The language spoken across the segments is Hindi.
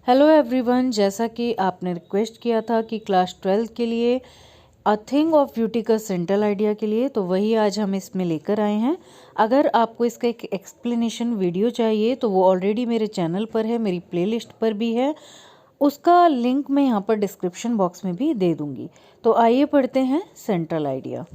हेलो एवरीवन, जैसा कि आपने रिक्वेस्ट किया था कि क्लास 12 के लिए अ थिंग ऑफ ब्यूटी का सेंट्रल आइडिया के लिए, तो वही आज हम इसमें लेकर आए हैं। अगर आपको इसका एक एक्सप्लेनेशन वीडियो चाहिए तो वो ऑलरेडी मेरे चैनल पर है, मेरी प्लेलिस्ट पर भी है। उसका लिंक मैं यहाँ पर डिस्क्रिप्शन बॉक्स में भी दे दूँगी। तो आइए पढ़ते हैं सेंट्रल आइडिया।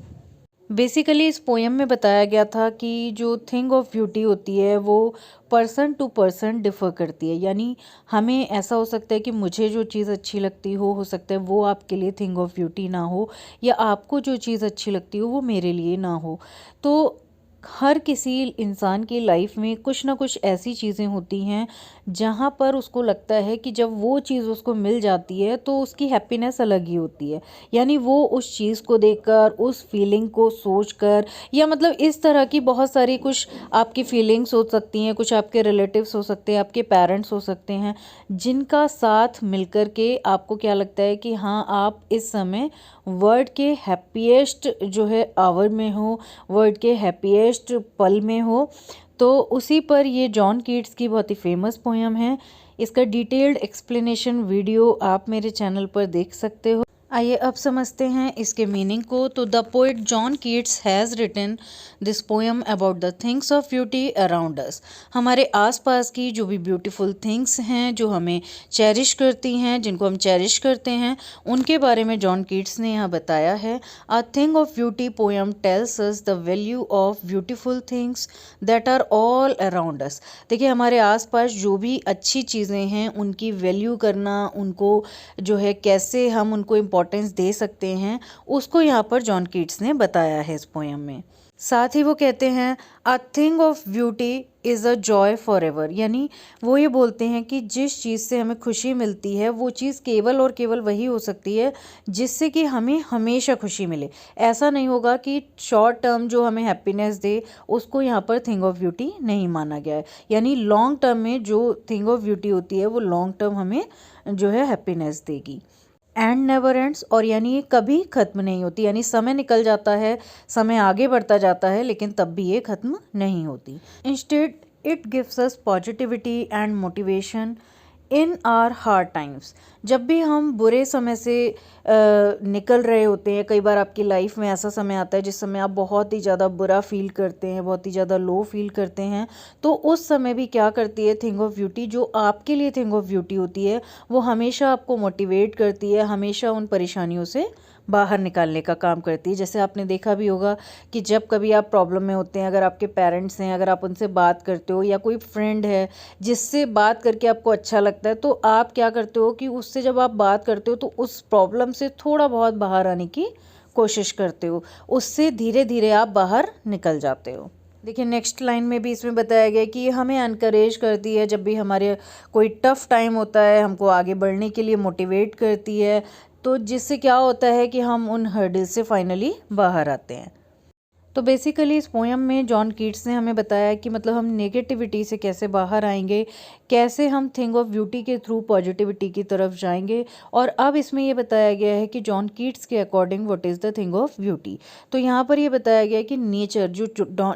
बेसिकली इस पोएम में बताया गया था कि जो थिंग ऑफ ब्यूटी होती है वो पर्सन टू पर्सन डिफ़र करती है। यानी हमें ऐसा हो सकता है कि मुझे जो चीज़ अच्छी लगती हो सकता है वो आपके लिए थिंग ऑफ ब्यूटी ना हो, या आपको जो चीज़ अच्छी लगती हो वो मेरे लिए ना हो। तो हर किसी इंसान की लाइफ में कुछ ना कुछ ऐसी चीज़ें होती हैं जहाँ पर उसको लगता है कि जब वो चीज़ उसको मिल जाती है तो उसकी हैप्पीनेस अलग ही होती है। यानी वो उस चीज़ को देखकर, उस फीलिंग को सोचकर, या मतलब इस तरह की बहुत सारी कुछ आपकी फीलिंग्स हो सकती हैं, कुछ आपके रिलेटिव्स हो सकते हैं, आपके पेरेंट्स हो सकते हैं, जिनका साथ मिलकर के आपको क्या लगता है कि हाँ, आप इस समय वर्ल्ड के हैप्पीएस्ट जो है आवर में हो, वर्ल्ड के हैप्पीएस्ट पल में हो। तो उसी पर ये जॉन कीट्स की बहुत ही फेमस पोएम है। इसका डिटेल्ड एक्सप्लेनेशन वीडियो आप मेरे चैनल पर देख सकते हो। आइए अब समझते हैं इसके मीनिंग को। तो the poet John Keats has written this poem about the things of beauty around us. हमारे आसपास की जो भी ब्यूटीफुल थिंग्स हैं, जो हमें चेरिश करती हैं, जिनको हम चेरिश करते हैं, उनके बारे में जॉन कीट्स ने यहाँ बताया है। A thing of beauty poem tells us the value of beautiful things that are all around us. देखिए, हमारे आसपास जो भी अच्छी चीज़ें हैं उनकी वैल्यू करना, उनको जो है कैसे हम उनको इम्पोर्टेंस दे सकते हैं, उसको यहाँ पर जॉन कीट्स ने बताया है इस पोएम में। साथ ही वो कहते हैं अ thing of beauty is a joy for ever. यानी वो ये बोलते हैं कि जिस चीज़ से हमें खुशी मिलती है वो चीज़ केवल और केवल वही हो सकती है जिससे कि हमें हमेशा खुशी मिले। ऐसा नहीं होगा कि शॉर्ट टर्म जो हमें हैप्पीनेस दे उसको यहाँ पर थिंग ऑफ ब्यूटी नहीं माना गया है। यानी लॉन्ग टर्म में जो थिंग ऑफ ब्यूटी होती है वो लॉन्ग टर्म हमें जो है हैप्पीनेस देगी। एंड नेवर एंड्स, और यानी ये कभी ख़त्म नहीं होती। यानी समय निकल जाता है, समय आगे बढ़ता जाता है, लेकिन तब भी ये ख़त्म नहीं होती। Instead it gives us positivity and motivation in are hard times. जब भी हम बुरे समय से निकल रहे होते हैं, कई बार आपकी लाइफ में ऐसा समय आता है जिस समय आप बहुत ही ज़्यादा बुरा फील करते हैं, बहुत ही ज़्यादा लो फील करते हैं, तो उस समय भी क्या करती है थिंग ऑफ ब्यूटी, जो आपके लिए थिंग ऑफ ब्यूटी होती है, वो हमेशा आपको मोटिवेट करती है, हमेशा उन परेशानियों से बाहर निकालने का काम करती है। जैसे आपने देखा भी होगा कि जब कभी आप प्रॉब्लम में होते हैं, अगर आपके पेरेंट्स हैं, अगर आप उनसे बात करते हो, या कोई फ्रेंड है जिससे बात करके आपको अच्छा लगता है, तो आप क्या करते हो कि उससे जब आप बात करते हो तो उस प्रॉब्लम से थोड़ा बहुत बाहर आने की कोशिश करते हो, उससे धीरे धीरे आप बाहर निकल जाते हो। देखिए, नेक्स्ट लाइन में भी इसमें बताया गया कि ये हमें एनकरेज करती है, जब भी हमारे कोई टफ़ टाइम होता है हमको आगे बढ़ने के लिए मोटिवेट करती है, तो जिससे क्या होता है कि हम उन हर्डल से फाइनली बाहर आते हैं। तो बेसिकली इस पोएम में जॉन कीट्स ने हमें बताया कि मतलब हम नेगेटिविटी से कैसे बाहर आएंगे, कैसे हम थिंग ऑफ ब्यूटी के थ्रू पॉजिटिविटी की तरफ जाएंगे। और अब इसमें ये बताया गया है कि जॉन कीट्स के according what is the thing of beauty. तो यहाँ पर ये बताया गया है कि नेचर, जो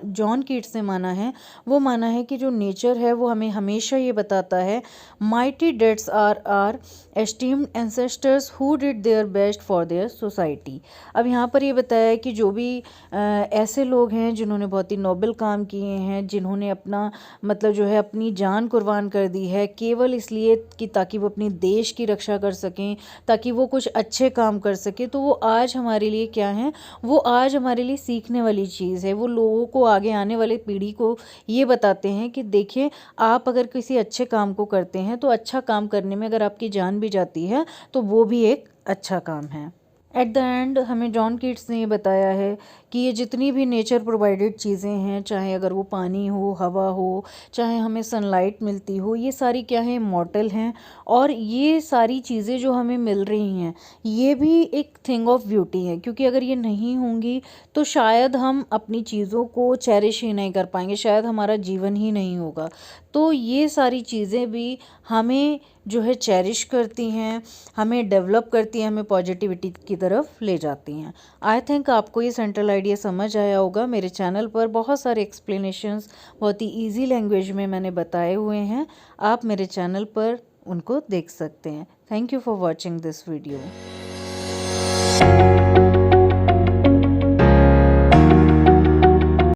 जॉन कीट्स ने माना है, वो माना है कि जो नेचर है वो हमें हमेशा ये बताता है mighty deads are esteemed ancestors who did their best for their society. अब यहाँ पर ये बताया है कि जो भी ऐसे लोग हैं जिन्होंने बहुत ही नोबल काम किए हैं, जिन्होंने अपना मतलब जो है अपनी जान कुर्बान कर दी है केवल इसलिए कि ताकि वो अपने देश की रक्षा कर सकें, ताकि वो कुछ अच्छे काम कर सकें, तो वो आज हमारे लिए क्या हैं, वो आज हमारे लिए सीखने वाली चीज़ है। वो लोगों को, आगे आने वाले पीढ़ी को ये बताते हैं कि देखिए, आप अगर किसी अच्छे काम को करते हैं तो अच्छा काम करने में अगर आपकी जान भी जाती है तो वो भी एक अच्छा काम है। एट द एंड हमें जॉन कीट्स ने ये बताया है कि ये जितनी भी नेचर प्रोवाइडेड चीज़ें हैं, चाहे अगर वो पानी हो, हवा हो, चाहे हमें सनलाइट मिलती हो, ये सारी क्या है, मॉर्टल हैं। और ये सारी चीज़ें जो हमें मिल रही हैं ये भी एक थिंग ऑफ ब्यूटी है, क्योंकि अगर ये नहीं होंगी तो शायद हम अपनी चीज़ों को चेरिश ही नहीं कर पाएंगे, शायद हमारा जीवन ही नहीं होगा। तो ये सारी चीज़ें भी हमें जो है चेरिश करती हैं, हमें डेवलप करती हैं, हमें पॉजिटिविटी की तरफ ले जाती हैं। आई थिंक आपको ये सेंट्रल आइडिया समझ आया होगा। मेरे चैनल पर बहुत सारे एक्सप्लेनेशंस बहुत ही इजी लैंग्वेज में मैंने बताए हुए हैं। आप मेरे चैनल पर उनको देख सकते हैं। Thank you for watching this video.